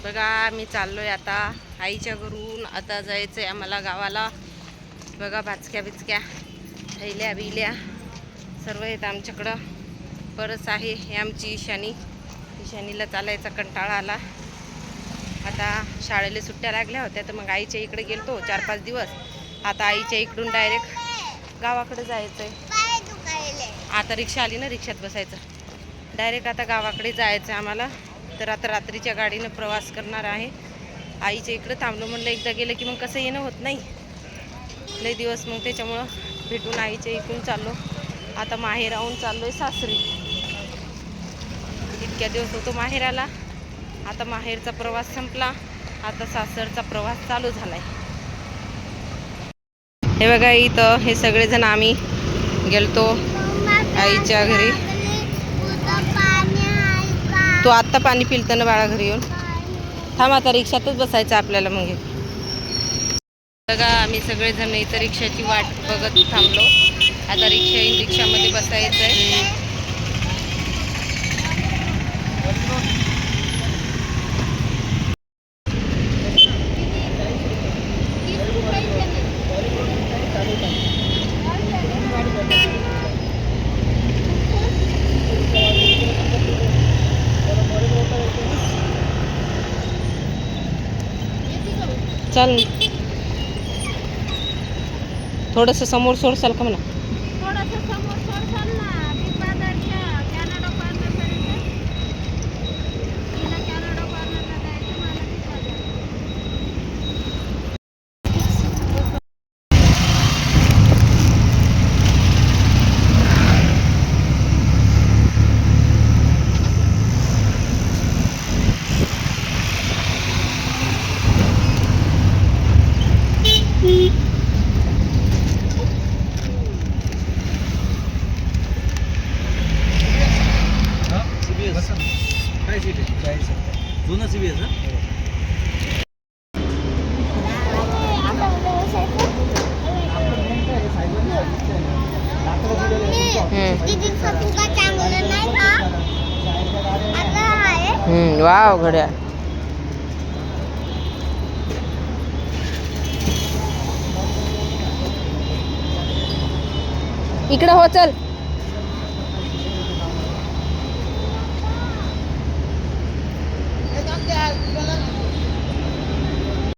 बघा आम्ही चाललोय आता आईच्या घरून. आता जायचंय आम्हाला गावाला. बघा भाचक्या बिचक्या थैल्या बिल्या सर्व आहेत आमच्याकडं. परस आहे हे आमची ईशानीला चालायचा कंटाळा आला. आता शाळेला सुट्ट्या लागल्या होत्या तर मग आईच्या इकडे गेलतो 4-5 दिवस. आता आईच्या इकडून डायरेक्ट गावाकडे जायचंय. आता रिक्षा आली ना, रिक्षात बसायचं. डायरेक्ट आता गावाकडे जायचं आम्हाला. तर आता रात्रीच्या गाडीनं प्रवास करणार आहे. आईच्या इकडं थांबलो म्हणलं, एकदा गेलं की मग कसं येणं होत नाही लय दिवस. मग त्याच्यामुळं भेटून आईच्या इकडून चाललो. आता माहेराहून चाललोय सासरी. इतक्या दिवस होतो माहेराला. आता माहेरचा प्रवास संपला. आता सासरचा प्रवास चालू झालाय. हे बघा इथं हे सगळेजण आम्ही गेलतो आईच्या घरी. तू आत्ता पाणी पिलतं ना बाळा घरी येऊन. थांब आता रिक्षातच बसायचं आपल्याला. मग बघा आम्ही सगळेजण इथं रिक्षाची वाट बघत थांबलो. आता रिक्षा येईन, रिक्षामध्ये बसायचं आहे. चल थोडंसं समोर सोडसाल का म्हणा. वाव घड्या इकडं हो चल.